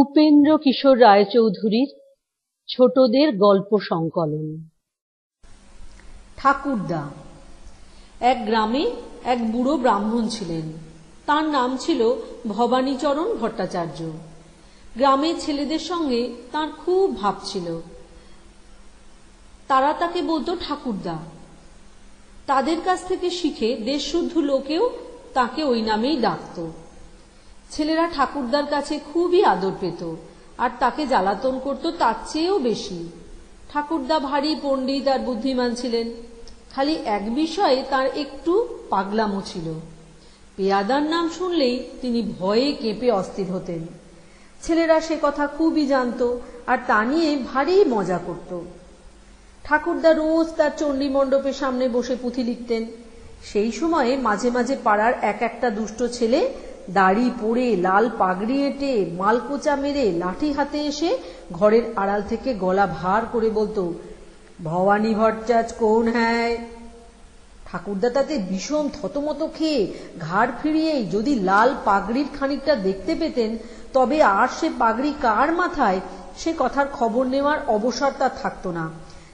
উপেন্দ্র কিশোর রায়চৌধুরীর ছোটদের গল্প সংকলন। ঠাকুরদা। এক গ্রামে এক বুড়ো ব্রাহ্মণ ছিলেন। তার নাম ছিল ভবানীচরণ ভট্টাচার্য। গ্রামের ছেলেদের সঙ্গে তার খুব ভাব ছিল। তারা তাকে বলতো ঠাকুরদা। তাদের কাছ থেকে শিখে দেশশুদ্ধ লোকেও তাকে ওই নামেই ডাকত। ছেলেরা ঠাকুরদার কাছে খুবই আদর পেত আর তাকে জ্বালাতন করত তার চেয়েও বেশি। ঠাকুরদা ভারী পণ্ডিত আর বুদ্ধিমান ছিলেন, খালি এক বিষয়ে তার একটু পাগলামো ছিল। পেয়াদার নাম শুনলেই তিনি ভয়ে কেঁপে অস্থির হতেন। ছেলেরা সে কথা খুবই জানত আর তা নিয়ে ভারী মজা করত। ঠাকুরদা রোজ তার চণ্ডী মণ্ডপের সামনে বসে পুঁথি লিখতেন। সেই সময়ে মাঝে মাঝে পাড়ার এক একটা দুষ্ট ছেলে দাড়ি পরে লাল পাগড়ি এঁটে মালকোচা মেরে লাঠি হাতে এসে ঘরের আড়াল থেকে গলা ভার করে বলতো, ভবানী ভট্টাচ কোন হ্যায়। ঠাকুরদা তাতে বিষম থতমত খেয়ে ঘাড় ফিরিয়েই যদি লাল পাগড়ির খানিকটা দেখতে পেতেন, তবে আর সে পাগড়ি কার মাথায় সে কথার খবর নেওয়ার অবসর তার থাকত না।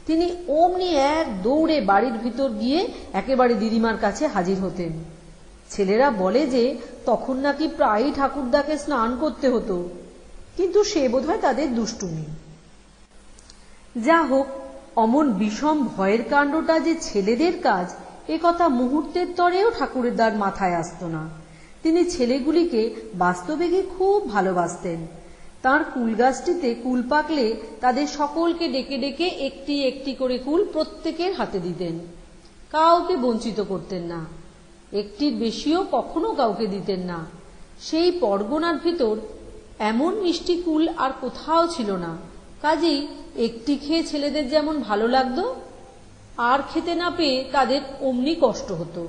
তিনি অমনি এক দৌড়ে বাড়ির ভিতর গিয়ে একেবারে দিদিমার কাছে হাজির হতেন। ছেলেরা বলে যে তখন নাকি প্রায়ই ঠাকুরদাকে স্নান করতে হতো, কিন্তু সে বোধহয় তাদের দুষ্টুমি। যা হোক, অমন বিষম ভয়ের কাণ্ডটা যে ছেলেদের কাজ এ কথা মুহূর্তের তরেও ঠাকুরদার মাথায় আসত না। তিনি ছেলেগুলিকে বাস্তবে খুব ভালোবাসতেন। তাঁর কুল গাছটিতে কুল পাকলে তাদের সকলকে ডেকে ডেকে একটি একটি করে কুল প্রত্যেকের হাতে দিতেন। কাউকে বঞ্চিত করতেন না, একটির বেশিও কখনো কাউকে দিতেন না। সেই পরগনার ভিতর এমন মিষ্টি কুল আর কোথাও ছিল না। কাজেই একটি খেয়ে ছেলেদের যেমন ভালো লাগতো, আর খেতে না পেয়ে তাদের অমনি কষ্ট হতো।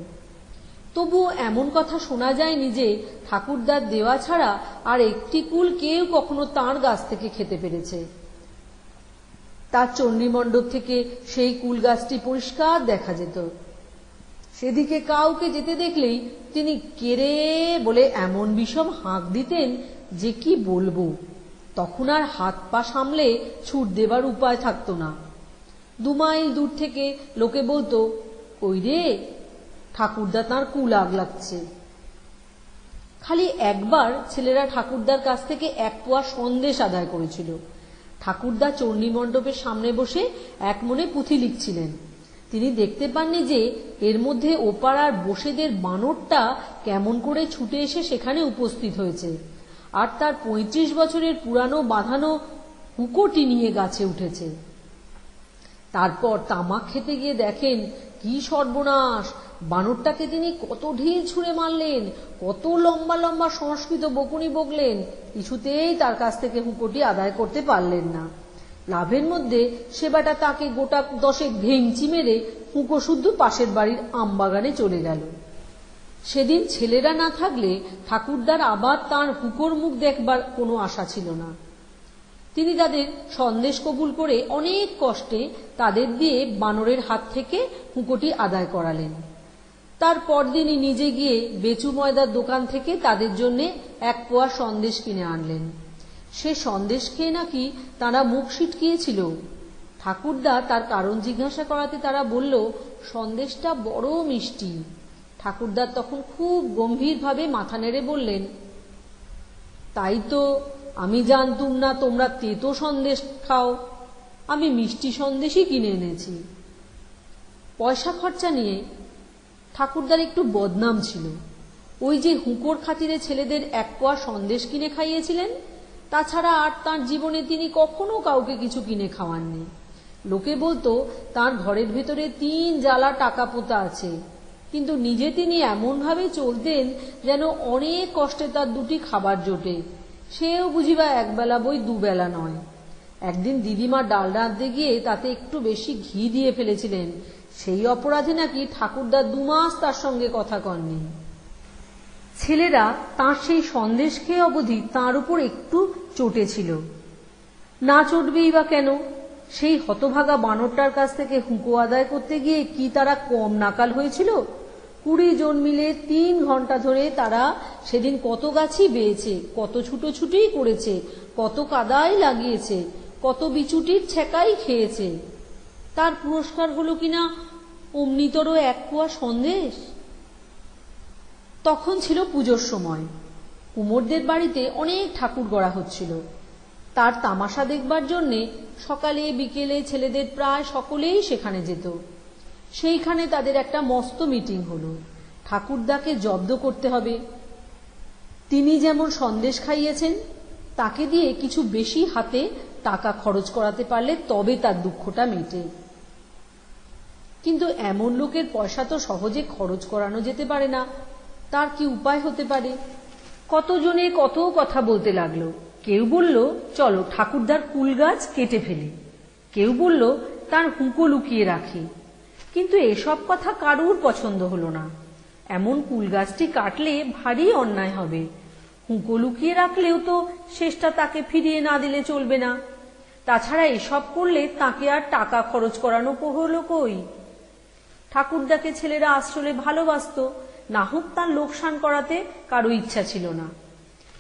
তবুও এমন কথা শোনা যায়নি যে ঠাকুরদার দেওয়া ছাড়া আর একটি কুল কেউ কখনো তাঁর গাছ থেকে খেতে পেরেছে। তার চণ্ডীমণ্ডপ থেকে সেই কুল গাছটি পরিষ্কার দেখা যেত। সেদিকে কাউকে যেতে দেখলেই তিনি কেড়ে বলে এমন বিষম হাঁক দিতেন যে কি বলবো। তখন আর হাত পা সামলে ছুট দেবার উপায় থাকতো না। 2 মাইল দূর থেকে লোকে বলতো, ওই রে ঠাকুরদা তাঁর কুল আগলাচ্ছে। খালি একবার ছেলেরা ঠাকুরদার কাছ থেকে 1 পোয়া সন্দেশ আদায় করেছিল। ঠাকুরদা চণ্ডী মণ্ডপের সামনে বসে এক মনে পুঁথি লিখছিলেন। তিনি দেখতে পাননি যে এর মধ্যে ওপাড়ার বসেদের বানরটা কেমন করে ছুটে এসে সেখানে উপস্থিত হয়েছে, আর তার 35 বছরের পুরানো বাঁধানো হুকোটি নিয়ে গাছে উঠেছে। তারপর তামাক খেতে গিয়ে দেখেন কি সর্বনাশ, বানরটাকে তিনি কত ঢিল ছুঁড়ে মারলেন, কত লম্বা লম্বা সংস্কৃত বকুনি বকলেন, কিছুতেই তার কাছ থেকে হুকোটি আদায় করতে পারলেন না। লাভের মধ্যে সেবাটা তাকে গোটা 10 ভেঙচি মেরে হুঁকো শুদ্ধ পাশের বাড়ির আমবাগানে চলে গেল। সেদিন ছেলেরা না থাকলে ঠাকুরদার আবার তাঁর হুঁকোর মুখ দেখবার কোনো আশা ছিল না। তিনি তাদের সন্দেশ কবুল করে অনেক কষ্টে তাদের দিয়ে বানরের হাত থেকে হুঁকোটি আদায় করালেন। তার পরদিনই নিজে গিয়ে বেচু ময়দার দোকান থেকে তাদের জন্য 1 পোয়া সন্দেশ কিনে আনলেন। সে সন্দেশ খেয়ে নাকি তারা মুখ সিটকিয়েছিল। ঠাকুরদা তার কারণ জিজ্ঞাসা করাতে তারা বলল, সন্দেশটা বড় মিষ্টি। ঠাকুরদার তখন খুব গম্ভীরভাবে মাথা নেড়ে বললেন, তাই তো আমি জানতুম না তোমরা তেতো সন্দেশ খাও। আমি মিষ্টি সন্দেশই কিনে এনেছি। পয়সা খরচা নিয়ে ঠাকুরদার একটু বদনাম ছিল। ওই যে হুঁকোর খাতিরে ছেলেদের 1 পোয়া সন্দেশ কিনে খাইয়েছিলেন, তাছাড়া আর তাঁর জীবনে তিনি কখনো কাউকে কিছু কিনে খাওয়াননি। লোকে বলতো তাঁর ঘরের ভেতরে 3 জালা টাকা পোতা আছে, কিন্তু নিজে তিনি এমনভাবে চলতেন যেন অনেক কষ্টে তার 2টি খাবার জোটে, সেও বুঝিবা 1 বেলা বই 2 বেলা নয়। একদিন দিদিমা ডাল রাঁধতে গিয়ে তাতে একটু বেশি ঘি দিয়ে ফেলেছিলেন। সেই অপরাধে নাকি ঠাকুরদা 2 মাস তার সঙ্গে কথা কননি। ছেলেরা তাঁর সেই সন্দেশ খেয়ে অবধি তাঁর উপর একটু চটেছিল। না চটবেই বা কেন? সেই হতভাগা বানরটার কাছ থেকে হুঁকো আদায় করতে গিয়ে কি তারা কম নাকাল হয়েছিল? 20 জন মিলে 3 ঘন্টা ধরে তারা সেদিন কত গাছই বেয়েছে, কত ছুটোছুটি করেছে, কত কাদাই লাগিয়েছে, কত বিচুটির ছেঁকাই খেয়েছে। তার পুরস্কার হলো কিনা অমনিতর 1 পোয়া সন্দেশ। তখন ছিল পুজোর সময়। কুমোরদের বাড়িতে অনেক ঠাকুর গড়া হচ্ছিল। তার তামাশা দেখবার জন্যে সকালে বিকেলে ছেলেদের প্রায় সকলেই সেখানে যেত। সেইখানে তাদের একটা মস্ত মিটিং হলো। ঠাকুরদাকে জব্দ করতে হবে। তিনি যেমন সন্দেশ খাইয়েছেন, তাকে দিয়ে কিছু বেশি হাতে টাকা খরচ করাতে পারলে তবে তার দুঃখটা মেটে। কিন্তু এমন লোকের পয়সা তো সহজে খরচ করানো যেতে পারে না। তার কি উপায় হতে পারে? কতজনে কত কথা বলতে লাগলো। কেউ বলল, চলো ঠাকুরদার কুল গাছ কেটে ফেলি। কেউ বলল, তার হুঁকো লুকিয়ে রাখি। কিন্তু এসব কথা কারুর পছন্দ হলো না। এমন কুল গাছটি কাটলে ভারী অন্যায় হবে। হুঁকো লুকিয়ে রাখলেও তো শেষটা তাকে ফিরিয়ে না দিলে চলবে না। তাছাড়া এসব করলে তাকে আর টাকা খরচ করানো হলো কই? ঠাকুরদাকে ছেলেরা আসলে ভালোবাসত, না হোক তার লোকসান করাতে কারো ইচ্ছা ছিল না।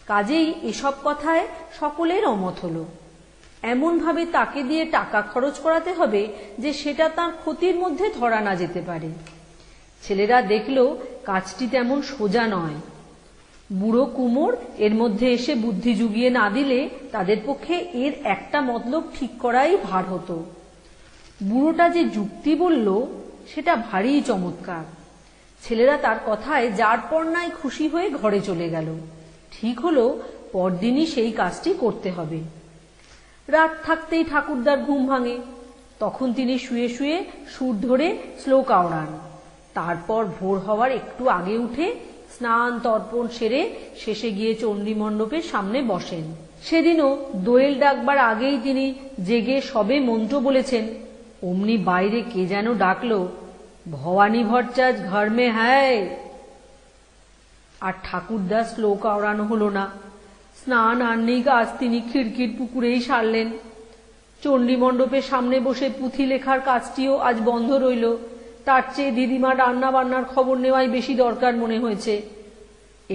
কাজেই এসব কথায় সকলের অমত হলো। এমন ভাবে তাকে দিয়ে টাকা খরচ করাতে হবে যে সেটা তার ক্ষতির মধ্যে ধরা না যেতে পারে। ছেলেরা দেখল কাজটি তেমন সোজা নয়। বুড়ো কুমোর এর মধ্যে এসে বুদ্ধি জুগিয়ে না দিলে তাদের পক্ষে এর একটা মতলব ঠিক করাই ভার হতো। বুড়োটা যে যুক্তি বলল সেটা ভারী চমৎকার। ছেলেরা তার কথায় যার পর নাই খুশি হয়ে ঘরে চলে গেল। ঠিক হলো পরদিনই সেই কাজটি করতে হবে। রাত থাকতেই ঠাকুরদার ঘুম ভাঙে। তখন তিনি শুয়ে শুয়ে সুর ধরে শ্লোক আওড়ান। তারপর ভোর হওয়ার একটু আগে উঠে স্নান তর্পণ সেরে শেষে গিয়ে চণ্ডী মণ্ডপের সামনে বসেন। সেদিনও দোয়েল ডাকবার আগেই তিনি জেগে সবে মন্ত্র বলেছেন। অমনি বাইরে কে যেন ডাকলো, ভবানী ভট্টাচ ঘর মে হ্যায়। আর ঠাকুরদা শ্লোক আওড়ানো হলো না। স্নান আহ্নিক আজ তিনি খিড়কির পুকুরেই সারলেন। চণ্ডী মণ্ডপের সামনে বসে পুঁথি লেখার কাজটিও আজ বন্ধ রইল। তার চেয়ে দিদিমা রান্না বান্নার খবর নেওয়াই বেশি দরকার মনে হয়েছে।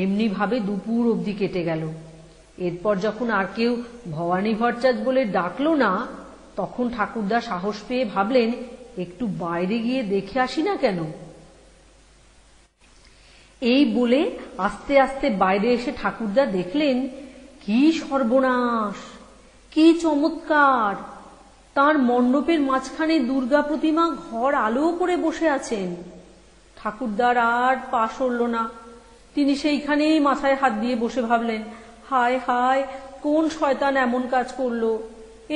এমনি ভাবে দুপুর অবধি কেটে গেল। এরপর যখন আর কেউ ভবানী ভট্টাচ বলে ডাকলো না, তখন ঠাকুরদা সাহস পেয়ে ভাবলেন, একটু বাইরে গিয়ে দেখে আসি না কেন। এই বলে আস্তে আস্তে বাইরে এসে ঠাকুরদা দেখলেন, কি সর্বনাশ, কি চমৎকার! তার মণ্ডপের মাঝখানে দুর্গা প্রতিমা ঘর আলো করে বসে আছেন। ঠাকুরদার আর পা সরল না। তিনি সেইখানেই মাথায় হাত দিয়ে বসে ভাবলেন, হায় হায়, কোন শয়তান এমন কাজ করলো?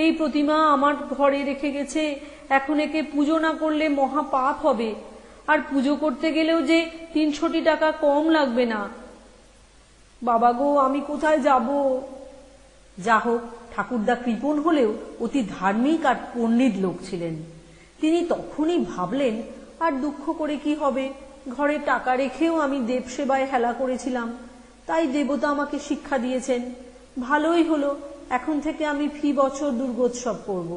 এই প্রতিমা আমার ঘরে রেখে গেছে, এখন একে পুজো না করলে মহা পাপ হবে। আর পুজো করতে গেলেও যে 300 টাকা কম লাগবে না। বাবা গো, আমি কোথায় যাব? যা হোক, ঠাকুরদা কৃপণ হলেও অতি ধার্মিক আর পণ্ডিত লোক ছিলেন। তিনি তখনই ভাবলেন, আর দুঃখ করে কি হবে? ঘরে টাকা রেখেও আমি দেবসেবায় হেলা করেছিলাম, তাই দেবতা আমাকে শিক্ষা দিয়েছেন। ভালোই হলো, এখন থেকে আমি ফি বছর দুর্গোৎসব করব।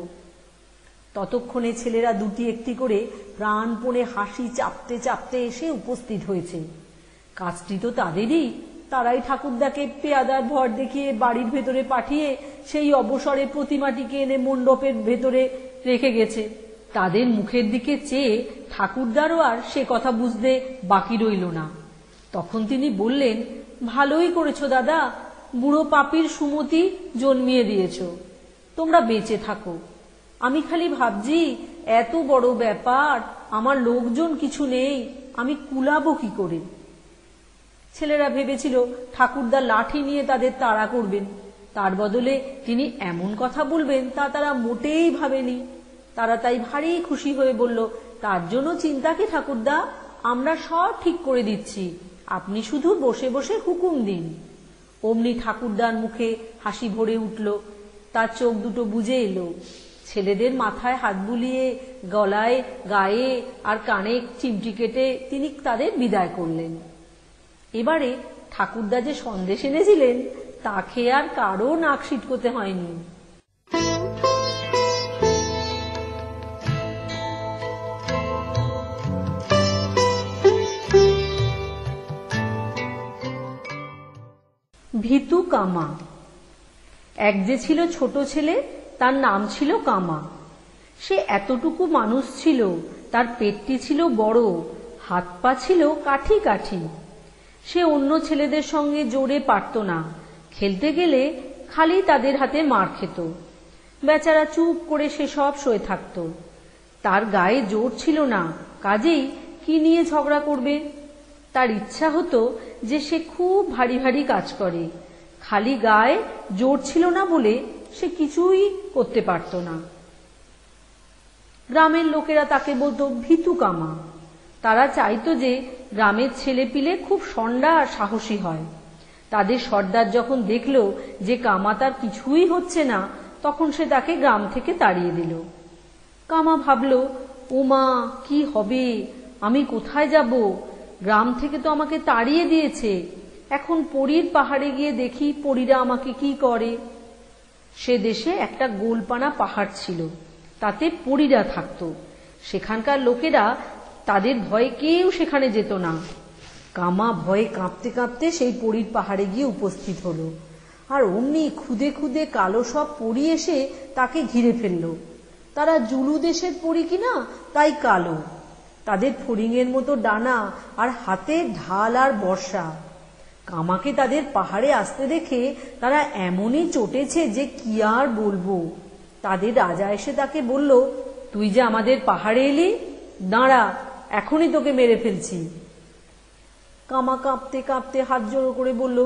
ততক্ষণে ছেলেরা দুটি একটি করে প্রাণপণে হাসি চাপতে চাপতে এসে উপস্থিত হয়েছে। কাজটি তো তাদেরই। তারাই ঠাকুরদাকে পেয়াদার ভর দেখিয়ে বাড়ির ভেতরে পাঠিয়ে সেই অবসরে প্রতিমাটিকে এনে মণ্ডপের ভেতরে রেখে গেছে। তাদের মুখের দিকে চেয়ে ঠাকুরদারও আর সে কথা বুঝতে বাকি রইল না। তখন তিনি বললেন, ভালোই করেছো দাদা, বুড়ো পাপির সুমতি জন্মিয়ে দিয়েছ। তোমরা বেঁচে থাকো। আমি খালি ভাবছি, এত বড় ব্যাপার, আমার লোকজন কিছু নেই, আমি কুলাবো কি করে? ছেলেরা ভেবেছিল ঠাকুরদা লাঠি নিয়ে তাদের তাড়া করবেন। তার বদলে তিনি এমন কথা বলবেন তা তারা মোটেই ভাবেনি। তারা তাই ভারী খুশি হয়ে বলল, তার জন্য চিন্তা কি ঠাকুরদা, আমরা সব ঠিক করে দিচ্ছি, আপনি শুধু বসে বসে হুকুম দিন। অমনি ঠাকুরদার মুখে হাসি ভরে উঠল, তার চোখ দুটো বুজে এলো। ছেলেদের মাথায় হাত বুলিয়ে গলায়, গায়ে আর কানে চিমটি কেটে তিনি তাদের বিদায় করলেন। এবারে ঠাকুরদা যে সন্দেশ এনেছিলেন তা খেয়ে আর কারো নাক সিটকোতে হয়নি। ভীতু কামা। এক যে ছিল ছোট ছেলে, তার নাম ছিল কামা। সে এতটুকু মানুষ ছিল, তার পেটটি ছিল বড়, হাত পা ছিল কাঠি কাঠি। সে অন্য ছেলেদের সঙ্গে জোরে পারত না, খেলতে গেলে খালি তাদের হাতে মার খেত। বেচারা চুপ করে সে সব সয়ে থাকত। তার গায়ে জোর ছিল না, কাজেই কি নিয়ে ঝগড়া করবে। তার ইচ্ছা হতো যে সে খুব ভারী ভারী কাজ করে, খালি গায়ে জোর ছিল না বলে সে কিছুই করতে পারত না। গ্রামের লোকেরা তাকে বলতো ভীতু কামা। তারা চাইতো যে গ্রামের ছেলেপিলে খুব সন্ডা আর সাহসী হয়। তাদের সর্দার যখন দেখলো যে কামা তার কিছুই হচ্ছে না, তখন সে তাকে গ্রাম থেকে তাড়িয়ে দিল। কামা ভাবলো, ওমা কি হবে, আমি কোথায় যাব? গ্রাম থেকে তো আমাকে তাড়িয়ে দিয়েছে, এখন পরীর পাহাড়ে গিয়ে দেখি পরীরা আমাকে কি করে। সে দেশে একটা গোলপানা পাহাড় ছিল, তাতে পরীরা থাকতো। সেখানকার লোকেরা, তাদের ভয়ে কেউ সেখানে যেত না। কামা ভয়ে কাঁপতে কাঁপতে সেই পরীর পাহাড়ে গিয়ে উপস্থিত হলো। আর অমনি খুদে খুদে কালো সব পরী এসে তাকে ঘিরে ফেলল। তারা জুলু দেশের পরী কিনা তাই কালো, তাদের ফড়িংয়ের মতো ডানা আর হাতে ঢাল আর বর্ষা। কামাকে তাদের পাহাড়ে আসতে দেখে তারা এমনই চটেছে যে কি আর বলবো। তাদের রাজা এসে তাকে বলল, তুই যে আমাদের পাহাড়ে এলি, দাঁড়া, এখনই তোকে মেরে ফেলছি। কামা কাঁপতে কাঁপতে হাত জোড়ো করে বলল,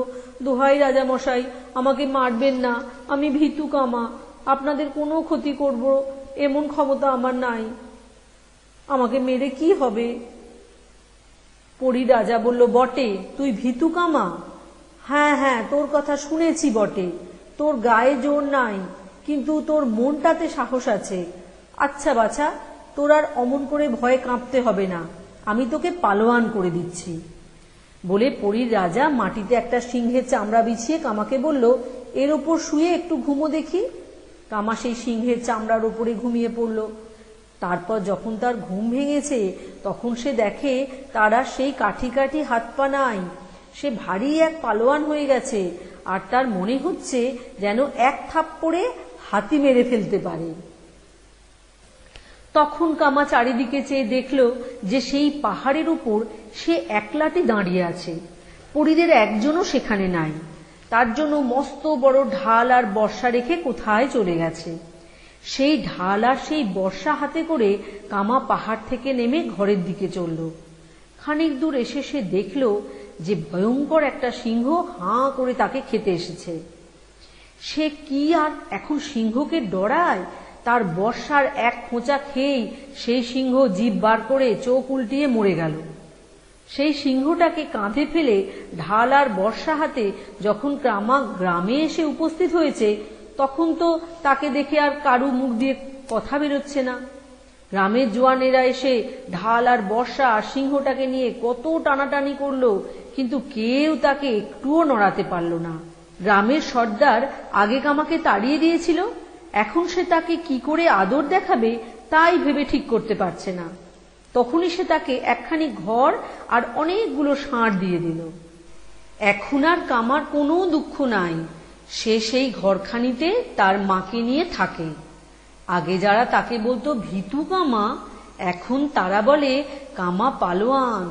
দোহাই রাজা মশাই, আমাকে মারবেন না, আমি ভীতু কামা, আপনাদের কোনো ক্ষতি করব এমন ক্ষমতা আমার নাই, আমাকে মেরে কি হবে? পরী রাজা বলল, বটে তুই ভীতু কামা? হ্যাঁ হ্যাঁ, তোর কথা শুনেছি বটে, তোর গায়ে জোর নাই, কিন্তু তোর মনটাতে সাহস আছে। আচ্ছা বাছা, তোর আর অমন করে ভয়ে কাঁপতে হবে না, আমি তোকে পালোয়ান করে দিচ্ছি। বলে পরীর রাজা মাটিতে একটা সিংহের চামড়া বিছিয়ে কামাকে বলল, এর ওপর শুয়ে একটু ঘুমো দেখি। কামা সেই সিংহের চামড়ার ওপরে ঘুমিয়ে পড়ল। তারপর যখন তার ঘুম ভেঙেছে, তখন সে দেখে তার আর সেই কাঠি কাঠি হাত পা নাই, সে ভারী এক পালোয়ান হয়ে গেছে। আর তার মনে হচ্ছে যেন এক থাপ্পড়ে হাতি মেরে ফেলতে পারে। তখন কামা চারিদিকে চেয়ে দেখল যে সেই পাহাড়ের উপর সে একলাটি দাঁড়িয়ে আছে, পরীদের একজনও সেখানে নাই। তার জন্য মস্ত বড় ঢাল আর বর্ষা রেখে কোথায় চলে গেছে। সেই ঢাল আর সেই বর্ষা হাতে করে কামা পাহাড় থেকে নেমে ঘরের দিকে চলল। খানিক দূর এসে সে দেখল যে ভয়ঙ্কর একটা সিংহ হাঁ করে তাকে খেতে এসেছে। সে কি আর এখন সিংহকে ডরায়? তার বর্ষার এক খোঁচা খেয়েই সেই সিংহ জিভ বার করে চোখ উল্টিয়ে মরে গেল। সেই সিংহটাকে কাঁধে ফেলে ঢাল আর বর্ষা হাতে যখন কামা গ্রামে এসে উপস্থিত হয়েছে, তখন তো তাকে দেখে আর কারু মুখ দিয়ে কথা বেরোচ্ছে না। গ্রামের জোয়ানেরা এসে ঢাল আর বর্ষা আর সিংহটাকে নিয়ে কত টানাটানি করলো, কিন্তু কেউ তাকে একটুও নড়াতে পারল না। গ্রামের সর্দার আগে কামাকে তাড়িয়ে দিয়েছিল, এখন সে তাকে কি করে আদর দেখাবে তাই ভেবে ঠিক করতে পারছে না। তখনই সে তাকে একখানি ঘর আর অনেকগুলো ষাঁড় দিয়ে দিল। এখন আর কামার কোনো দুঃখ নাই, সে সেই ঘরখানিতে তার মাকে নিয়ে থাকে। আগে যারা তাকে বলতো ভীতু কামা, এখন তারা বলে কামা পালোয়ান।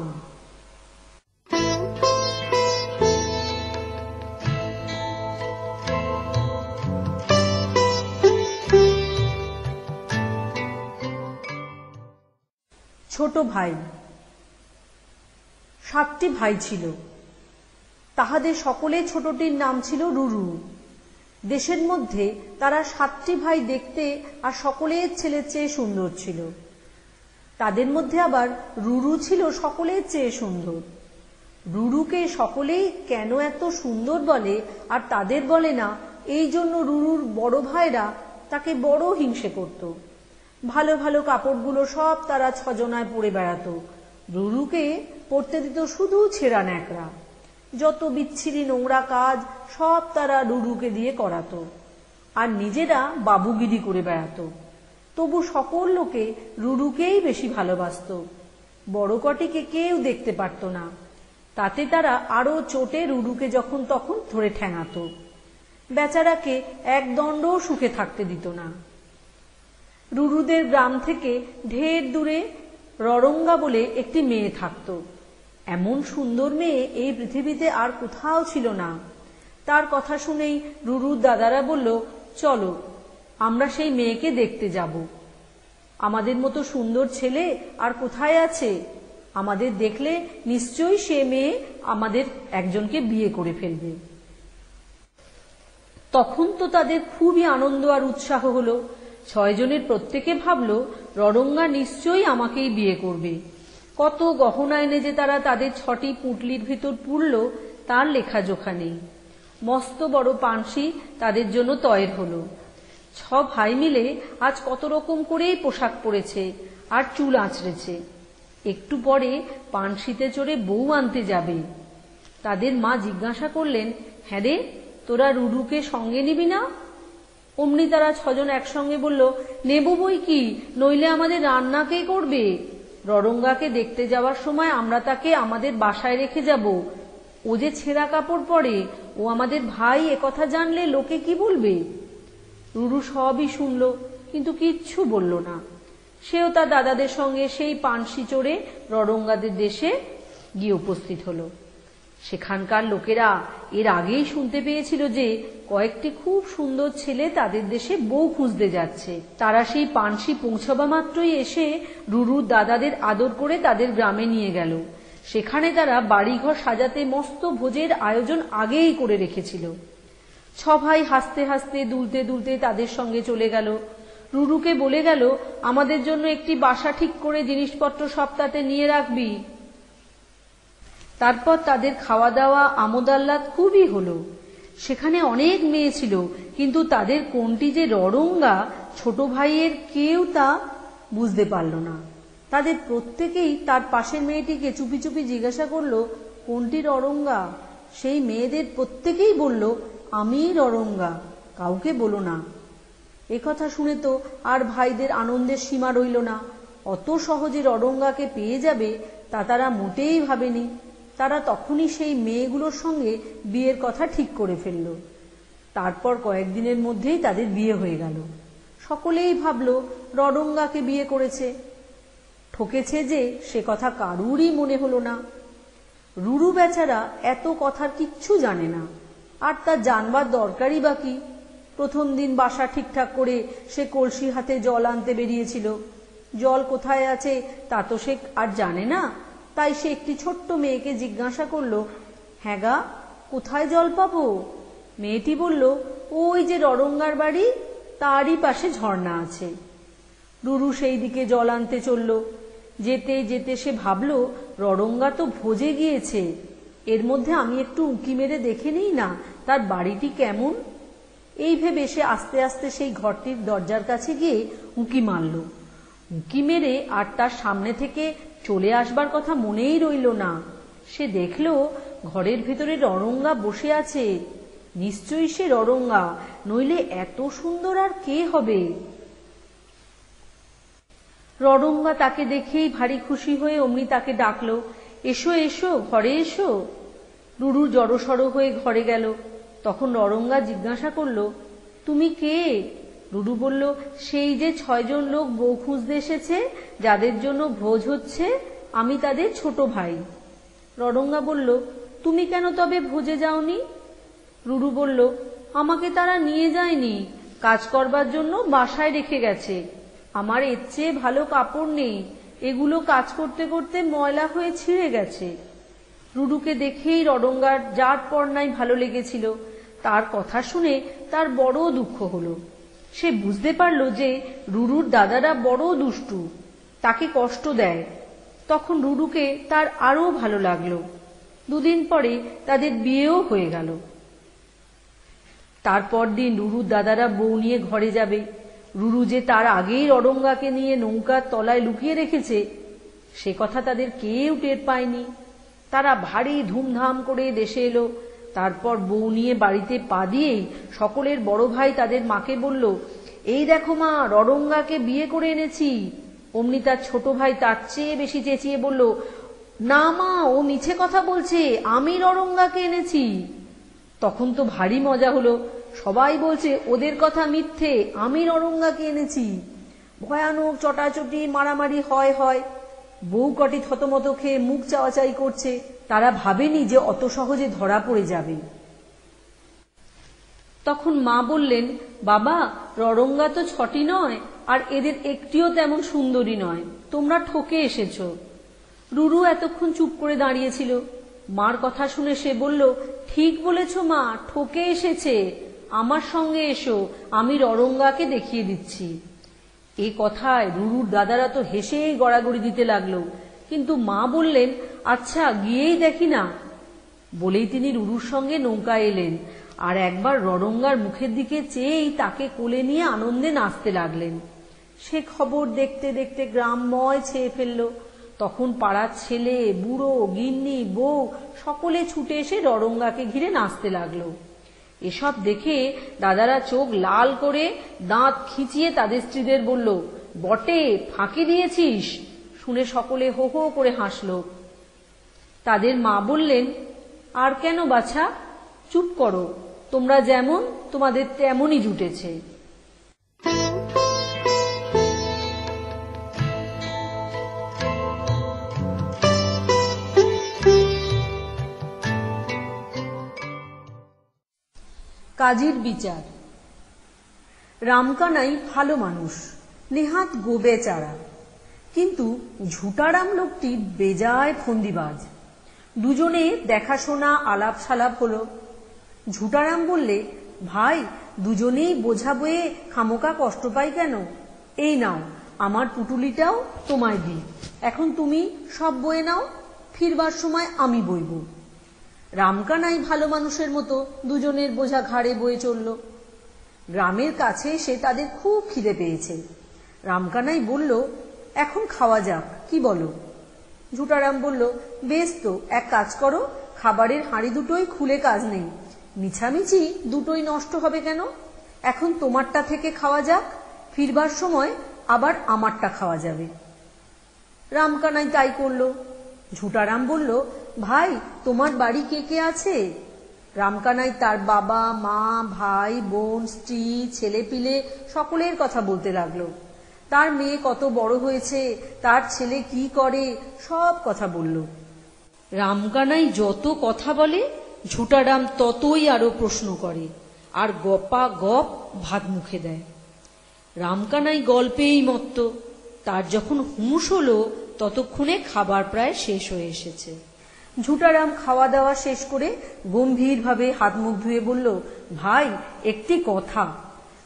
ছোট ভাই। 7টি ভাই ছিল, তাহাদের সকলে ছোটটির নাম ছিল রুরু। দেশের মধ্যে তারা 7টি ভাই দেখতে আর সকলের ছেলের চেয়ে সুন্দর ছিল। তাদের মধ্যে আবার রুরু ছিল সকলের চেয়ে সুন্দর। রুরুকে সকলেই কেন এত সুন্দর বলে আর তাদের বলে না, এই জন্য রুরুর বড় ভাইরা তাকে বড় হিংসে করত। ভালো ভালো কাপড়গুলো সব তারা 6 জনায় পরে বেড়াতো। রুরুকে পড়তে দিত শুধু ছেঁড়া ন্যাকড়া। যত বিচ্ছিরি নোংরা কাজ সব তারা রুরুকে দিয়ে করাতো, আর নিজেরা বাবুগিরি করে বেড়াতো। তবু সকল লোকে রুরুকেই বেশি ভালোবাসত। বড় কটিকে কেউ দেখতে পারত না। তাতে তারা আরো চোটে রুরুকে যখন তখন ধরে ঠ্যাঙাতো। বেচারাকে এক দণ্ডও সুখে থাকতে দিত না। রুরুদের গ্রাম থেকে ঢের দূরে ররঙ্গা বলে একটি মেয়ে থাকত। এমন সুন্দর মেয়ে এই পৃথিবীতে আর কোথাও ছিল না। তার কথা শুনেই রুরুর দাদারা বলল, চলো আমরা সেই মেয়েকে দেখতে যাব। আমাদের মতো সুন্দর ছেলে আর কোথায় আছে? আমাদের দেখলে নিশ্চয়ই সে মেয়ে আমাদের একজনকে বিয়ে করে ফেলবে। তখন তো তাদের খুবই আনন্দ আর উৎসাহ হলো। 6 জনের প্রত্যেকে ভাবল, ররঙ্গা নিশ্চয়ই আমাকেই বিয়ে করবে। কত গহনা এনে যে তারা তাদের 6টি পুঁটলির ভিতর পুরল তার লেখাজোখা নেই। মস্ত বড় পানসি তাদের জন্য তয়ের হলো। 6 ভাই মিলে আজ কত রকম করেই পোশাক পরেছে আর চুল আঁচড়েছে। একটু পরে পানসিতে চড়ে বউ আনতে যাবে। তাদের মা জিজ্ঞাসা করলেন, হ্যাঁ রে, তোরা রুরুকে সঙ্গে নিবি না? অমনি তারা 6 জন একসঙ্গে বলল, নেব বই কি, নইলে আমাদের রান্না কে করবে? ররঙ্গাকে দেখতে যাওয়ার সময় আমরা তাকে আমাদের বাসায় রেখে যাব। ও যে ছেঁড়া কাপড় পরে, ও আমাদের ভাই, একথা জানলে লোকে কি বলবে? রুরু সবই শুনল, কিন্তু কিচ্ছু বলল না। সেও তার দাদাদের সঙ্গে সেই পানসি চড়ে ররঙ্গাদের দেশে গিয়ে উপস্থিত হলো। সেখানকার লোকেরা এর আগেই শুনতে পেয়েছিল যে কয়েকটি খুব সুন্দর ছেলে তাদের দেশে বউ খুঁজতে যাচ্ছে। তারা সেই পানসি পৌঁছাবা মাত্রই এসে রুরুর দাদাদের আদর করে তাদের গ্রামে নিয়ে গেল। সেখানে তারা বাড়িঘর সাজাতে মস্ত ভোজের আয়োজন আগেই করে রেখেছিল। 6 ভাই হাসতে হাসতে দুলতে দুলতে তাদের সঙ্গে চলে গেল। রুরুকে বলে গেল, আমাদের জন্য একটি বাসা ঠিক করে জিনিসপত্র সব তাতে নিয়ে রাখবি। তারপর তাদের খাওয়া দাওয়া আমোদ আহ্লাদ খুবই হলো। সেখানে অনেক মেয়ে ছিল, কিন্তু তাদের কোনটি যে ররঙ্গা ছোট ভাইয়ের কেউ তা বুঝতে পারল না। তাদের প্রত্যেকেই তার পাশের মেয়েটিকে চুপি চুপি জিজ্ঞাসা করল, কোনটি ররঙ্গা? সেই মেয়েদের প্রত্যেকেই বলল, আমিই ররঙ্গা, কাউকে বলো না। একথা শুনে তো আর ভাইদের আনন্দের সীমা রইল না। অত সহজে ররঙ্গাকে পেয়ে যাবে তা তারা মোটেই ভাবেনি। তারা তখনই সেই মেয়েগুলোর সঙ্গে বিয়ের কথা ঠিক করে ফেলল। তারপর কয়েকদিনের মধ্যেই তাদের বিয়ে হয়ে গেল। সকলেই ভাবল ররঙ্গাকে বিয়ে করেছে। ঠকেছে যে সে কথা কারুরই মনে হলো না। রুরু বেচারা এত কথার কিচ্ছু জানে না, আর তার জানবার দরকারই বা কি। প্রথম দিন বাসা ঠিকঠাক করে সে কলসি হাতে জল আনতে বেরিয়েছিল। জল কোথায় আছে তা তো সে আর জানে না। তাই সে একটি ছোট্ট মেয়েকে জিজ্ঞাসা করল, হ্যাঁ গা, কোথায় জল পাবো? মেয়েটি বলল, ওই যে ররঙ্গার বাড়ি, তারই পাশে ঝর্ণা আছে। রুরু সেই দিকে জল আনতে চলল। যেতে যেতে সে ভাবল, ররঙ্গা তো ভোজে গিয়েছে, এর মধ্যে আমি একটু উঁকি মেরে দেখে নিই না তার বাড়িটি কেমন। এই ভেবে সে আস্তে আস্তে সেই ঘরটির দরজার কাছে গিয়ে উঁকি মারল। উঁকি মেরে আর তার সামনে থেকে চলে আসবার কথা মনেই রইল না। সে দেখল ঘরের ভেতরে ররঙ্গা বসে আছে। নিশ্চয়ই সে ররঙ্গা, নইলে এত সুন্দর আর কে হবে? ররঙ্গা তাকে দেখেই ভারী খুশি হয়ে অমনি তাকে ডাকলো, এসো এসো, ঘরে এসো। রুরু জড়সড় হয়ে ঘরে গেল। তখন ররঙ্গা জিজ্ঞাসা করল, তুমি কে? রুরু বলল, সেই যে 6 জন লোক বউ খুঁজতে এসেছে, যাদের জন্য ভোজ হচ্ছে, আমি তাদের ছোট ভাই। ররঙ্গা বলল, তুমি কেন তবে ভোজে যাওনি? রুরু বলল, আমাকে তারা নিয়ে যায়নি, কাজ করবার জন্য বাসায় রেখে গেছে। আমার এর চেয়ে ভালো কাপড় নেই, এগুলো কাজ করতে করতে ময়লা হয়ে ছিঁড়ে গেছে। রুরুকে দেখেই ররঙ্গার যার পর নাই ভালো লেগেছিল। তার কথা শুনে তার বড় দুঃখ হলো। সে বুঝতে পারল যে রুরুর দাদারা বড় দুষ্টু, তাকে কষ্ট দেয়। তখন রুরুকে তার আরো ভালো লাগলো। 2 দিন পরে তাদের বিয়েও হয়ে গেল। তারপর দিন রুরুর দাদারা বউ নিয়ে ঘরে যাবে। রুরু যে তার আগেই ররঙ্গাকে নিয়ে নৌকার তলায় লুকিয়ে রেখেছে, সে কথা তাদের কেউ টের পায়নি। তারা ভারী ধুমধাম করে দেশে এলো। তারপর বউ নিয়ে বাড়িতে পা দিয়েই সকলের বড় ভাই তাদের মাকে বলল, এই দেখো মা, ররঙ্গাকে বিয়ে করে এনেছি। অমনি তার ছোট ভাই তার চেয়ে বেশি চেঁচিয়ে বলল, না মা, ও মিছে কথা বলছে, আমি ররঙ্গাকে এনেছি। তখন তো ভারী মজা হলো, সবাই বলছে ওদের কথা মিথ্যে, আমি ররঙ্গাকে এনেছি। ভয়ানক চটাচটি মারামারি হয়। বউ কটি থতমত খেয়ে মুখ চাওয়াচাই করছে, তারা ভাবেনি যে অত সহজে ধরা পড়ে যাবে। তখন মা বললেন, বাবা, ররঙ্গা তো 6টি নয়, আর এদের একটিও তেমন সুন্দরী নয়, তোমরা ঠকে এসেছ। রুরু এতক্ষণ চুপ করে দাঁড়িয়েছিল। মার কথা শুনে সে বলল, ঠিক বলেছ মা, ঠকে এসেছে, আমার সঙ্গে এসো, আমি ররঙ্গাকে দেখিয়ে দিচ্ছি। এই কথায় রুরুর দাদারা তো হেসেই গড়াগড়ি দিতে লাগলো, কিন্তু মা বললেন, আচ্ছা গিয়েই দেখি না। বলেই তিনি রুরুর সঙ্গে নৌকায় এলেন, আর একবার ররঙ্গার মুখের দিকে চেয়েই তাকে কোলে নিয়ে আনন্দে নাচতে লাগলেন। সে খবর দেখতে দেখতে গ্রামময় ছেয়ে ফেলল। তখন পাড়ার ছেলে, বুড়ো, গিন্নি, বউ সকলে ছুটে এসে ররঙ্গাকে ঘিরে নাচতে লাগলো। এসব দেখে দাদারা চোখ লাল করে দাঁত খিঁচিয়ে তাদের স্ত্রীদের বলল, বটে, ফাঁকি দিয়েছিস। শুনে সকলে হো হো করে হাসল। তাদের মা বললেন, আর কেন বাছা, চুপ করো, তোমরা যেমন তোমাদের তেমনই জুটেছে। কাজীর বিচার। রামকানাই ভালো মানুষ, নেহাত গোবেচারা, কিন্তু ঝুটারাম লোকটি বেজায় ফন্দিবাজ। দুজনে দেখাশোনা আলাপ সালাপ হলো। ঝুটারাম বললে, ভাই, দুজনেই বোঝা বয়ে খামোকা কষ্ট পাই কেন? এই নাও, আমার পুটুলিটাও তোমায় দিই, এখন তুমি সব বয়ে নাও, ফিরবার সময় আমি বইব। রামকানাই ভালো মানুষের মতো দুজনের বোঝা ঘাড়ে বয়ে চলল। গ্রামের কাছে সে তাদের খুব খিদে পেয়েছে। রামকানাই বলল, এখন খাওয়া যাক, কি বলো? ঝুটারাম বলল, বেশ তো, এক কাজ করো, খাবারের হাঁড়ি দুটোই খুলে কাজ নেই, মিছামিছি দুটোই নষ্ট হবে কেন? এখন তোমারটা থেকে খাওয়া যাক, ফিরবার সময় আবার আমারটা খাওয়া যাবে। রামকানাই তাই করল। ঝুটারাম বলল, ভাই, তোমার বাড়ি কে কে আছে? রামকানাই তার বাবা, মা, ভাই, বোন, স্ত্রী, ছেলে পিলে সকলের কথা বলতে লাগলো। তার মেয়ে কত বড় হয়েছে, তার ছেলে কি করে, সব কথা বলল। রামকানাই যত কথা বলে, ঝুটারাম ততই আরো প্রশ্ন করে, আর গপা গপ ভাত মুখে দেয়। রামকানাই গল্পেই মত্ত। তার যখন হুঁশ হলো, ততক্ষণে খাবার প্রায় শেষ হয়ে এসেছে। ঝুটারাম খাওয়া দাওয়া শেষ করে গম্ভীরভাবে হাত মুখ ধুয়ে বলল, ভাই, একটি কথা,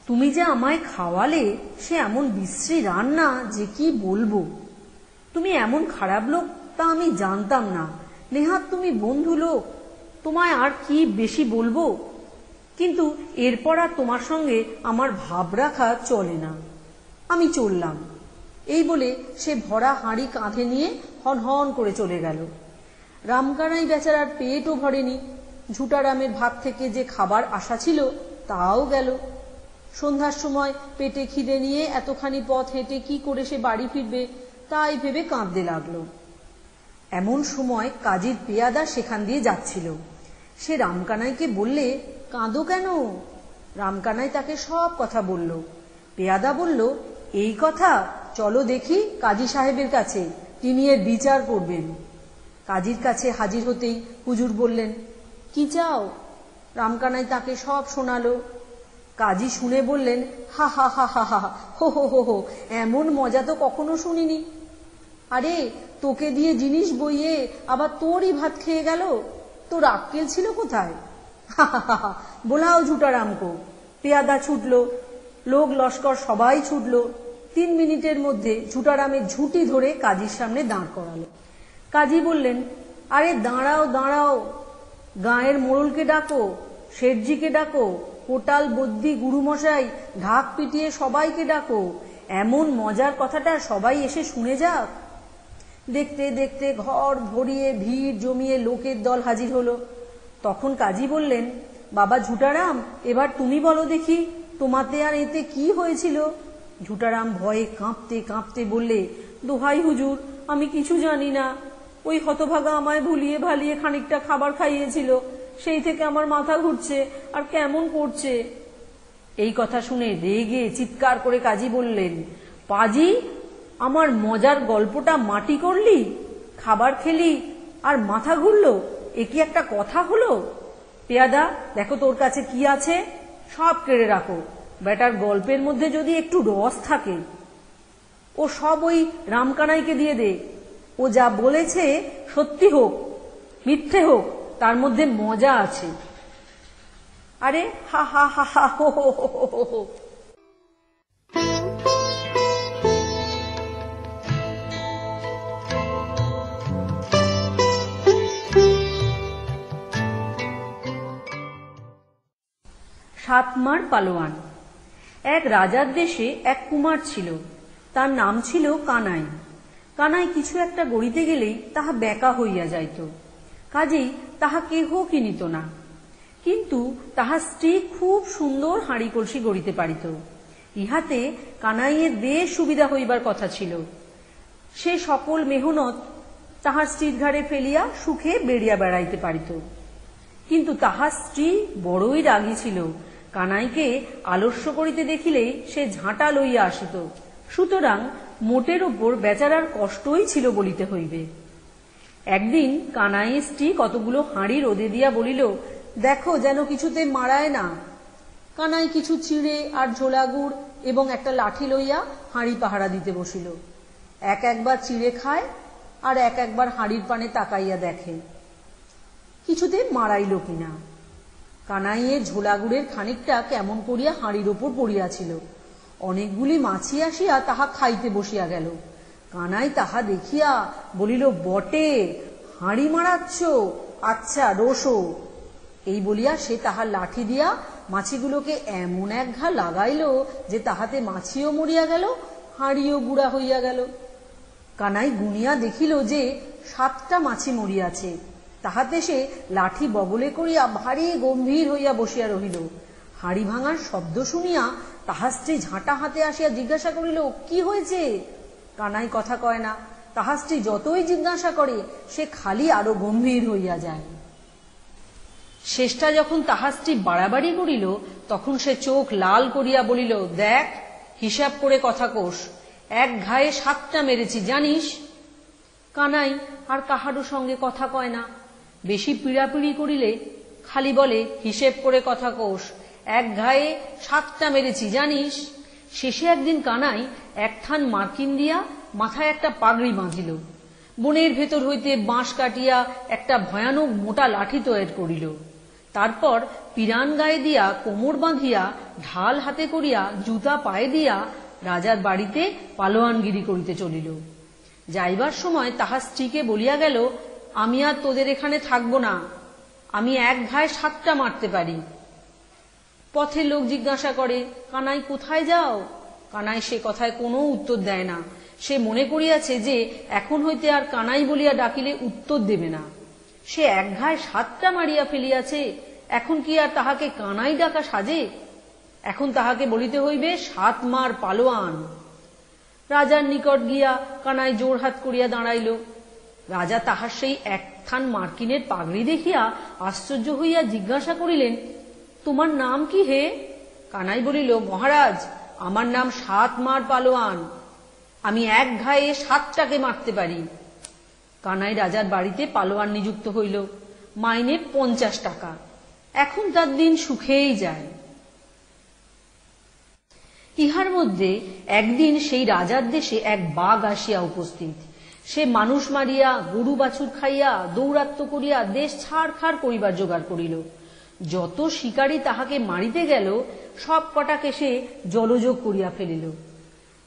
তুমি যে আমায় খাওয়ালে, সে এমন বিশ্রী রান্না যে কি বলবো। তুমি এমন খারাপ লোক তা আমি জানতাম না, নেহাত তুমি বন্ধু লোক, তোমায় আর কি বেশি বলবো, কিন্তু এরপর আর তোমার সঙ্গে আমার ভাব রাখা চলে না, আমি চললাম। এই বলে সে ভরা হাঁড়ি কাঁধে নিয়ে হনহন করে চলে গেল। রামকানাই বেচারার পেটও ভরেনি। ঝুটারামের ভাত থেকে যে খাবার আশা ছিল তাও গেল। সন্ধ্যার সময় পেটে খিদে নিয়ে এতখানি পথ হেঁটে কি করে সে বাড়ি ফিরবে তাই ভেবে কাঁদতে লাগলো। এমন সময় কাজীর পেয়াদা সেখান দিয়ে যাচ্ছিল। সে রামকানাইকে বললে, কাঁদো কেন? রামকানাই তাকে সব কথা বলল। পেয়াদা বলল, এই কথা, চলো দেখি কাজী সাহেবের কাছে, তিনি এর বিচার করবেন। কাজীর কাছে হাজির হতেই হুজুর বললেন, কি চাও? রামকানাই তাকে সব শোনালো। কাজী শুনে বললেন, হা হা হা হা হা, হো হো হো হো, এমন মজা তো কখনো শুনিনি। আরে, তোকে দিয়ে জিনিস বইয়ে আবার তোরই ভাত খেয়ে গেল, তোর আক্কেল ছিল কোথায়? হা হা হা, বোলাও ঝুটারামকো। পেয়াদা ছুটল, লোক লস্কর সবাই ছুটল। 3 মিনিটের মধ্যে ঝুটারামের ঝুঁটি ধরে কাজীর সামনে দাঁড় করালো। কাজী বললেন, আরে দাঁড়াও দাঁড়াও, গাঁয়ের মোড়লকে ডাকো, শেঠজিকে ডাকো, কোটাল, বদ্যি, গুরুমশাই, ঢাক পিটিয়ে সবাইকে ডাকো, এমন মজার কথাটা সবাই এসে শুনে যাক। দেখতে দেখতে ঘর ভরিয়ে ভিড় জমিয়ে লোকের দল হাজির হলো। তখন কাজী বললেন, বাবা ঝুটারাম, এবার তুমি বলো দেখি, তোমাতে আর এতে কি হয়েছিল? ঝুটারাম ভয়ে কাঁপতে কাঁপতে বললে, দোহাই হুজুর, আমি কিছু জানি না। ওই হতভাগা আমায় ভুলিয়ে ভালিয়ে খানিকটা খাবার খাইয়েছিল, সেই থেকে আমার মাথা ঘুরছে আর কেমন করছে। এই কথা শুনে রেগে চিৎকার করে কাজী বললেন, পাজি, আমার মজার গল্পটা মাটি করলি, খাবার খেলি আর মাথা ঘুরলো, এ কি একটা কথা হলো? পেয়াদা, দেখো তোর কাছে কি আছে, সব কেড়ে রাখো। বেটার গল্পের মধ্যে যদি একটু রস থাকে ও সব ওই রামকানাইকে দিয়ে দে। ও যা বলেছে সত্যি হোক মিথ্যে হোক, তার মধ্যে মজা আছে। আরে হা হা হা হা হো হো হো হো। সাতমার পালোয়ান। এক রাজার দেশে এক কুমার ছিল, তার নাম ছিল কানাই। কানাই কিছু একটা গড়িতে গেলেই তাহা বেকা হইয়া যাইত, কাজেই তাহা কেহ কিনিত না। কিন্তু তাহার স্ত্রী খুব সুন্দর হাঁড়ি কলসি গড়িতে পারিত। ইহাতে কানাইয়ের বেশ সুবিধা হইবার কথা ছিল। সে সকল মেহনত তাহার স্ত্রীর ঘাড়ে ফেলিয়া সুখে বেড়িয়া বেড়াইতে পারিত। কিন্তু তাহার স্ত্রী বড়ই রাগী ছিল। কানাইকে আলস্য করিতে দেখিলেই সে ঝাঁটা লইয়া আসিত। সুতরাং মোটের ওপর বেচারার কষ্টই ছিল বলিতে হইবে। একদিন কানাইয়ের স্ত্রী কতগুলো হাঁড়ি রোদে দিয়া বলিল, দেখো যেন কিছুতে মারায় না। কানাই কিছু চিড়ে আর ঝোলা গুড় এবং একটা লাঠি লইয়া হাঁড়ি পাহারা দিতে বসিল। এক একবার চিড়ে খায় আর এক একবার হাঁড়ির পানে তাকাইয়া দেখে কিছুতে মারাইল কিনা। কানাইয়ের ঝোলা গুড়ের খানিকটা কেমন করিয়া হাঁড়ির ওপর পড়িয়াছিল। অনেকগুলি মাছি আসিয়া তাহা খাইতে বসিয়া গেল। কানাই তাহা দেখিয়া বলিল, বটে, হাঁড়ি মারাচ্ছ, আচ্ছা রোসো। এই বলিয়া সে তাহার লাঠি দিয়া মাছিগুলোকে এমন এক ঘা লাগাইল যে তাহাতে মাছিও মরিয়া গেল, হাঁড়িও গুড়া হইয়া গেল। কানাই গুনিয়া দেখিল যে 7টা মাছি মরিয়াছে। তাহাতে সে লাঠি বগলে করিয়া ভারী গম্ভীর হইয়া বসিয়া রহিল। হাঁড়ি ভাঙার শব্দ শুনিয়া তাহার স্ত্রী ঝাঁটা হাতে আসিয়া জিজ্ঞাসা করিল, কি হয়েছে? কানাই কথা কয় না। তাহার স্ত্রী যতই জিজ্ঞাসা করে সে খালি আরো গম্ভীর হইয়া যায়। শেষটা যখন তাহার স্ত্রী বাড়াবাড়ি করিল তখন সে চোখ লাল করিয়া বলিল, দেখ, হিসাব করে কথা কোষ, এক ঘায়ে 7টা মেরেছি জানিস। কানাই আর কাহারও সঙ্গে কথা কয় না। বেশি পিড়াপিড়ি করিলে খালি বলে, হিসেব করে কথা কোষ, এক ঘায়ে 7টা মেরেছি জানিস। শেষে একদিন কানাই একথান মার্কিন দিয়া মাথায় একটা পাগড়ি বাঁধিল। বনের ভেতর হইতে বাঁশ কাটিয়া একটা ভয়ানক মোটা লাঠি তৈরি করিল। তারপর পিরান গায়ে দিয়া কোমর বাঁধিয়া ঢাল হাতে করিয়া জুতা পায়ে দিয়া রাজার বাড়িতে পালোয়ানগিরি করিতে চলিল। যাইবার সময় তাহার স্ত্রীকে বলিয়া গেল, আমি আর তোদের এখানে থাকব না, আমি এক ঘায়ে 7টা মারতে পারি। পথে লোক জিজ্ঞাসা করে, কানাই কোথায় যাও? কানাই সে কথায় কোনো উত্তর দেয় না। সে মনে করিয়াছে যে এখন হইতে আর কানাই বলিয়া ডাকিলে উত্তর দেবে না। সে এক ঘায়ে 7টা মারিয়া ফেলিয়াছে, এখন কি আর তাহাকে কানাই ডাকা সাজে? এখন তাহাকে বলিতে হইবে 7 মার পালোয়ান। রাজার নিকট গিয়া কানাই জোড়হাত করিয়া দাঁড়াইল। রাজা তাহার সেই একথান মার্কিনের পাগড়ি দেখিয়া আশ্চর্য হইয়া জিজ্ঞাসা করিলেন, তোমার নাম কি হে? কানাই বলিল, মহারাজ, আমার নাম 7 মার পালোয়ান, আমি এক ঘায়ে 7টাকে মারতে পারি। কানাই রাজার বাড়িতে পালোয়ান নিযুক্ত হইল, মাইনে 50 টাকা। এখন তার দিন সুখেই যায়। ইহার মধ্যে একদিন সেই রাজার দেশে এক বাঘ আসিয়া উপস্থিত। সে মানুষ মারিয়া গরু বাছুর খাইয়া দৌরাত্ম্য করিয়া দেশ ছাড়খাড় করিবার জোগাড় করিল। যত শিকারী তাহাকে মারিতে গেল সব কটাকে সে জলযোগ করিয়া ফেলিল।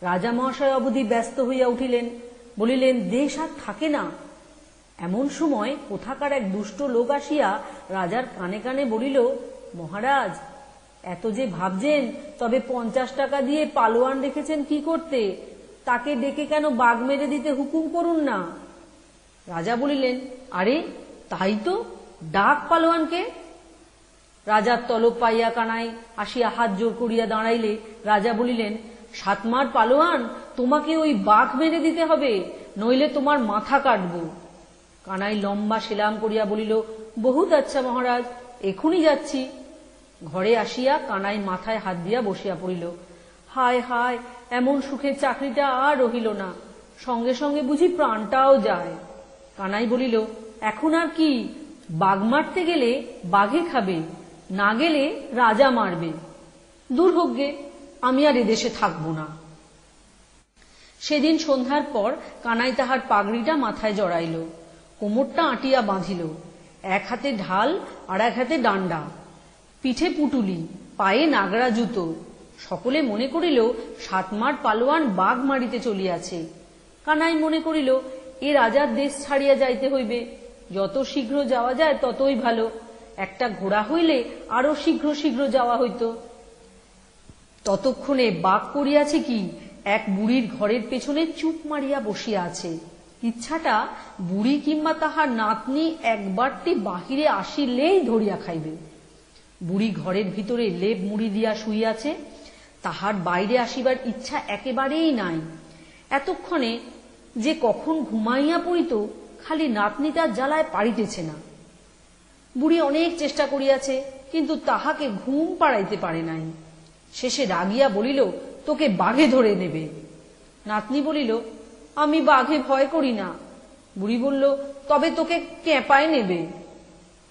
রাজা মহাশয় অবধি ব্যস্ত হইয়া উঠিলেন, বলিলেন, দেশ আর থাকে না। এমন সময় কোথাকার এক দুষ্ট লোক আসিয়া রাজার কানে কানে বলিল, মহারাজ, এত যে ভাবছেন, তবে 50 টাকা দিয়ে পালোয়ান রেখেছেন কি করতে? তাকে ডেকে কেন বাঘ মেরে দিতে হুকুম করুন না। রাজা বলিলেন, আরে তাই তো, ডাক পালোয়ানকে। রাজার তলব পাইয়া কানাই আসিয়া হাত জোর করিয়া দাঁড়াইলে রাজা বলিলেন, 7 মার পালোয়ান, তোমাকে ওই বাঘ মেরে দিতে হবে, নইলে তোমার মাথা কাটব। কানাই লম্বা সেলাম করিয়া বলিল, বহুত আচ্ছা মহারাজ, এখনই যাচ্ছি। ঘরে আসিয়া কানাই মাথায় হাত দিয়া বসিয়া পড়িল। হায় হায়, এমন সুখের চাকরিটা আর রহিল না, সঙ্গে সঙ্গে বুঝি প্রাণটাও যায়। কানাই বলিল, এখন আর কি, বাঘ মারতে গেলে বাঘে খাবে, না গেলে রাজা মারবে। দূর হোক গে, আমি আর এদেশে থাকবো না। সেদিন সন্ধ্যার পর কানাই তাহার পাগড়িটা মাথায় জড়াইল, কোমরটা আঁটিয়া বাঁধিল, এক হাতে ঢাল আর এক হাতে ডান্ডা, পিঠে পুটুলি, পায়ে নাগরা জুতো। সকলে মনে করিল সাতমার পালোয়ান বাঘ মারিতে চলিয়াছে। কানাই মনে করিল এ রাজার দেশ ছাড়িয়া যাইতে হইবে, যত শীঘ্র যাওয়া যায় ততই ভালো। একটা ঘোড়া হইলে আরো শীঘ্র শীঘ্র যাওয়া হইত। ততক্ষণে বাঘ করিয়াছে কি, এক বুড়ির ঘরের পেছনে চুপ মারিয়া বসিয়া আছে। ইচ্ছাটা বুড়ি কিংবা তাহার নাতনি একবারটি বাহিরে আসিলেই ধরিয়া খাইবে। বুড়ি ঘরের ভিতরে লেপ মুড়ি দিয়া শুইয়াছে, তাহার বাইরে আসিবার ইচ্ছা একেবারেই নাই। এতক্ষণে যে কখন ঘুমাইয়া পড়িত, খালি নাতনিটার জ্বালায় পারিতেছে না। বুড়ি অনেক চেষ্টা করিয়াছে, কিন্তু তাহাকে ঘুম পাড়াইতে পারে নাই। শেষে রাগিয়া বলিল, তোকে বাঘে ধরে নেবে। নাতনি বলিল, আমি বাঘে ভয় করি না। বুড়ি বলল, তবে তোকে ক্যাঁপায় নেবে।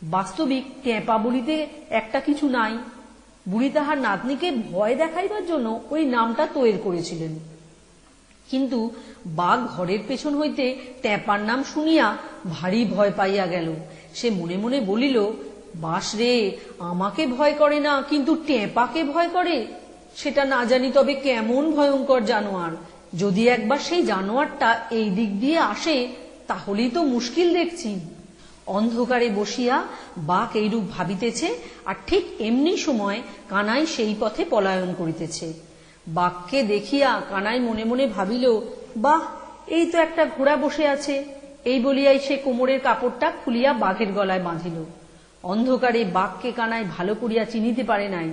বাস্তবিক ক্যাঁপা বলিতে একটা কিছু নাই। বুড়ি তাহার নাতনিকে ভয় দেখাইবার জন্য ওই নামটা তৈরি করেছিলেন। কিন্তু বাঘ ঘরের পেছন হইতে ট্যাপার নাম শুনিয়া ভারী ভয় পাইয়া গেল। সে মনে মনে বলিল, বাস রে, আমাকে ভয় করে না, কিন্তু ট্যাপাকে ভয় করে। সেটা না জানি তবে কেমন ভয়ঙ্কর জানোয়ার। যদি একবার সেই জানোয়ারটা এই দিক দিয়ে আসে, তাহলেই তো মুশকিল দেখছি। অন্ধকারে বসিয়া বাঘ এইরূপ ভাবিতেছে, আর ঠিক এমনি সময় কানাই সেই পথে পলায়ন করিতেছে। বাঘকে দেখিয়া কানাই মনে মনে ভাবিল, বাহ, এই তো একটা ঘোড়া বসে আছে। এই বলিয়াই সে কোমরের কাপড়টা খুলিয়া বাঘের গলায় বাঁধিল। অন্ধকারে বাঘকে কানাই ভালো করিয়া চিনিতে পারে নাই।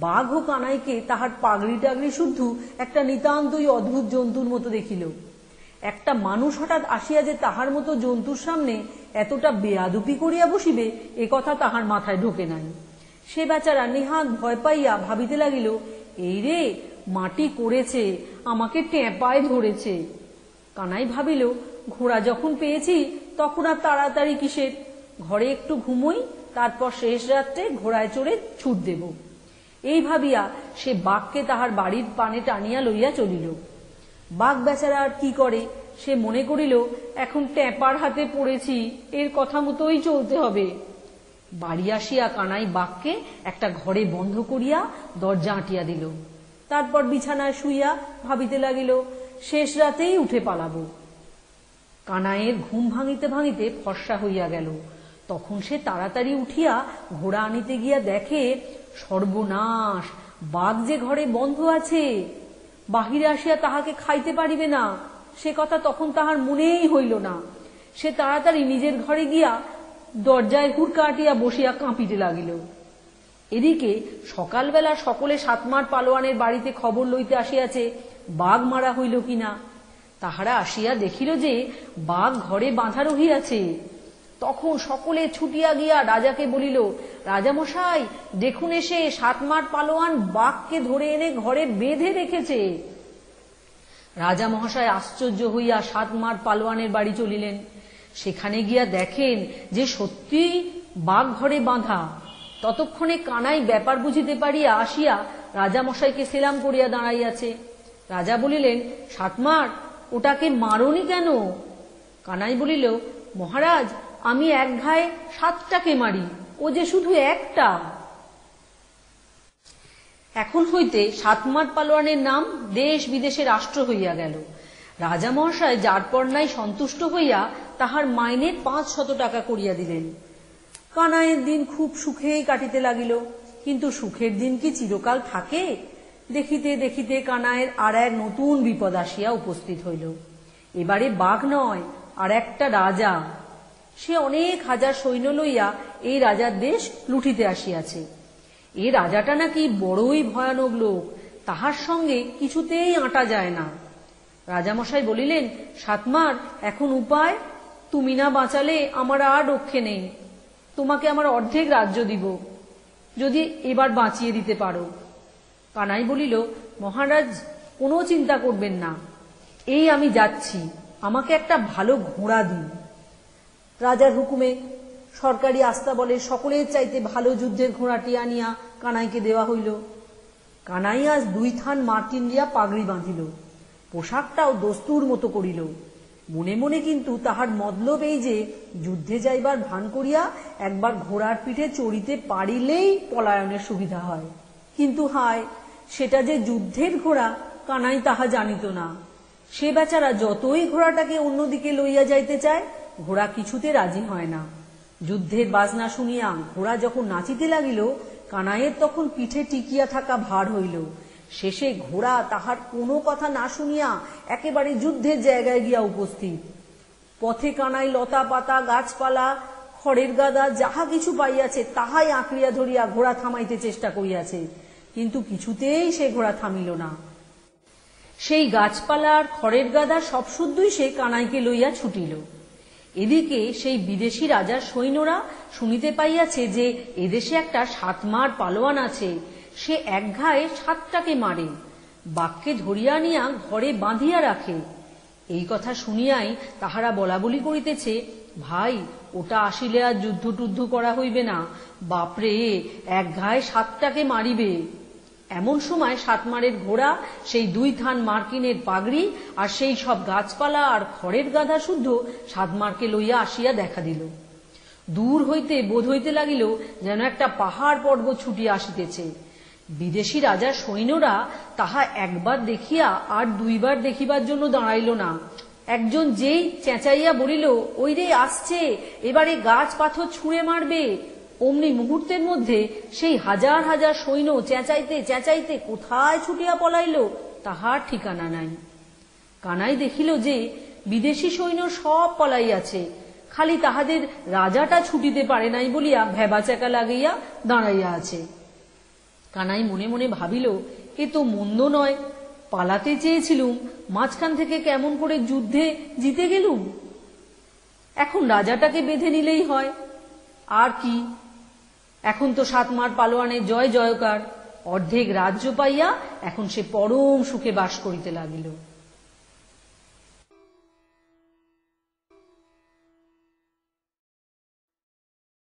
বাঘ ও কানাইকে তাহার পাগড়ি টাগড়ি শুদ্ধ একটা নিতান্তই অদ্ভুত জন্তুর মতো দেখিল। একটা মানুষ হঠাৎ আসিয়া যে তাহার মতো জন্তুর সামনে এতটা বেয়াদুপি করিয়া বসিবে, এ কথা তাহার মাথায় ঢোকে নাই। সে বেচারা নেহাত ভয় পাইয়া ভাবিতে লাগিল, এই রে, মাটি করেছে, আমাকে ট্যাপায় ধরেছে। কানাই ভাবিল, ঘোড়া যখন পেয়েছি তখন আর তাড়াতাড়ি কিসের, ঘরে একটু ঘুমোই, তারপর শেষ রাত্রে ঘোড়ায় চড়ে ছুট দেব। এই ভাবিয়া সে বাঘকে তাহার বাড়ির পানে টানিয়া লইয়া চলিল। বাঘ বেচারা আর কি করে, সে মনে করিল, এখন ট্যাপার হাতে পড়েছি, এর কথা মতোই চলতে হবে। বাড়ি আসিয়া কানাই বাঘকে একটা ঘরে বন্ধ করিয়া দরজা আঁটিয়া দিল। তারপর বিছানায় শুইয়া ভাবিতে লাগিল, শেষ রাতেই উঠে পালাবো। কানাইয়ের ঘুম ভাঙিতে ভাঙিতে ফর্সা হইয়া গেল। তখন সে তাড়াতাড়ি উঠিয়া ঘোড়া আনিতে গিয়া দেখে, সর্বনাশ, বাঘ যে ঘরে বন্ধ আছে, বাহিরে আসিয়া তাহাকে খাইতে পারিবে না, সে কথা তখন তাহার মনেই হইল না। সে তাড়াতাড়ি নিজের ঘরে গিয়া দরজায় হুড়কা আটিয়া বসিয়া কাঁপিতে লাগিল। এদিকে সকালবেলা সকলে সাতমার পালোয়ানের বাড়িতে খবর লইতে আসিয়াছে বাঘ মারা হইল কিনা। তাহারা আসিয়া দেখিল যে বাঘ ঘরে বাঁধা রহিয়াছে। তখন সকলে ছুটিয়া গিয়া রাজাকে বলিল, রাজামশাই, দেখুন এসে সাতমার পালোয়ান বাঘকে ধরে এনে ঘরে বেঁধে রেখেছে। রাজা মহাশয় আশ্চর্য হইয়া সাতমার পালোয়ানের বাড়ি চলিলেন। সেখানে গিয়া দেখেন যে সত্যি বাঘ ঘরে বাঁধা। ততক্ষণে কানাই ব্যাপার বুঝিতে পারিয়া আসিয়া রাজামশাইকে সেলাম করিয়া দাঁড়াইয়াছে। রাজা বলিলেন, সাতমার, ওটাকে মারোনি কেন? কানাই বলিল, মহারাজ, আমি এক ঘায়ে 7টাকে মারি, ও যে শুধু একটা। এখন হইতে সাতমার পালোয়ানের নাম দেশ বিদেশে রাষ্ট্র হইয়া গেল। রাজা মহাশয় যার পর নাই সন্তুষ্ট হইয়া তাহার মাইনে 500 টাকা করিয়া দিলেন। কানাইয়ের দিন খুব সুখেই কাটিতে লাগিল। কিন্তু সুখের দিন কি চিরকাল থাকে? দেখিতে দেখিতে কানাইয়ের আর এক নতুন বিপদ আসিয়া উপস্থিত হইল। এবারে বাঘ নয়, আর একটা রাজা। সে অনেক হাজার সৈন্য লইয়া এই রাজার দেশ লুঠিতে আসিয়াছে। এ রাজাটা নাকি বড়ই ভয়ানক লোক, তাহার সঙ্গে কিছুতেই আঁটা যায় না। রাজামশাই বলিলেন, সাতমার, এখন উপায়? তুমি না বাঁচালে আমার আর রক্ষে নেই। তোমাকে আমার অর্ধেক রাজ্য দিব, যদি এবার বাঁচিয়ে দিতে পারো। কানাই বলিল, মহারাজ কোনো চিন্তা করবেন না, এই আমি যাচ্ছি, আমাকে একটা ভালো ঘোড়া দিন। রাজার হুকুমে সরকারি আস্তাবলে সকলের চাইতে ভালো যুদ্ধের ঘোড়াটি আনিয়া কানাইকে দেওয়া হইল। কানাই আজ 2 থান মার্কিন দিয়া পাগড়ি বাঁধিল, পোশাকটাও দস্তুর মতো করিল। মনে মনে কিন্তু তাহার মতলব এই যে যুদ্ধে যাইবার ভান করিয়া একবার ঘোড়ার পিঠে চড়িতে পারিলেই পলায়নের সুবিধা হয়। কিন্তু হায়, সেটা যে যুদ্ধের ঘোড়া কানাই তাহা জানিত না। সে বেচারা যতই ঘোড়াটাকে অন্যদিকে লইয়া যাইতে চায়, ঘোড়া কিছুতে রাজি হয় না। যুদ্ধের বাজনা শুনিয়া ঘোড়া যখন নাচিতে লাগিল, কানাইয়ের তখন পিঠে টিকিয়া থাকা ভার হইল। শেষে ঘোড়া তাহার কোনো কথা না শুনিয়া একেবারে যুদ্ধের জায়গায় গিয়া উপস্থিত। পথে কানাই লতা পাতা, গাছপালা, খড়ের গাদা যাহা কিছু পাইয়াছে তাহাই আঁকড়িয়া ধরিয়া ঘোড়া থামাইতে চেষ্টা করিয়াছে, কিন্তু কিছুতেই সে ঘোড়া থামিল না। সেই গাছপালা আর খড়ের গাদা সব শুদ্ধই সে কানাইকে লইয়া ছুটিল। এদিকে সেই বিদেশি রাজার সৈন্যরা শুনিতে পাইয়াছে যে এদেশে একটা 7 মার পালোয়ান আছে, সে এক ঘায়ে 7টাকে মারে, বাঘকে ধরিয়া আনিয়া ঘরে বাঁধিয়া রাখে। এই কথা শুনিয়াই তাহারা বলাবলি করিতেছে, ভাই ওটা আসিলে আর যুদ্ধ টুদ্ধ করা হইবে না, বাপরে এক ঘায়ে 7টাকে মারিবে। এমন সময় 7 মারের ঘোড়া, সেই 2 থান মার্কিনের পাগড়ি আর সেই সব গাছপালা আর খড়ের গাধা শুদ্ধ 7 মারকে লইয়া আসিয়া দেখা দিল। দূর হইতে বোধ হইতে লাগিল যেন একটা পাহাড় পর্বত ছুটিয়া আসিতেছে। বিদেশি রাজার সৈন্যরা তাহা একবার দেখিয়া আর 2বার দেখিবার জন্য দাঁড়াইল না। একজন যেই চেঁচাইয়া বলিল, ওই রে আসছে, এবারে গাছ পাথর ছুঁড়ে মারবে, অমনি মুহূর্তের মধ্যে সেই হাজার হাজার সৈন্য চেঁচাইতে চেঁচাইতে কোথায় ছুটিয়া পলাইল তাহার ঠিকানা নাই। কানাই দেখিল যে বিদেশি সৈন্য সব পলাইয়াছে, খালি তাহাদের রাজাটা ছুটিতে পারে নাই বলিয়া ভেবাচাকা লাগাইয়া দাঁড়াইয়া আছে। কানাই মনে মনে ভাবিল, এ তো মন্দ নয়, পালাতে চেয়েছিলুম, মাঝখান থেকে কেমন করে যুদ্ধে জিতে গেলুম। এখন রাজাটাকে বেঁধে নিলেই হয়, আর কি। এখন তো 7 মার পালোয়ানের জয় জয়কার, অর্ধেক রাজ্য পাইয়া এখন সে পরম সুখে বাস করিতে লাগিল।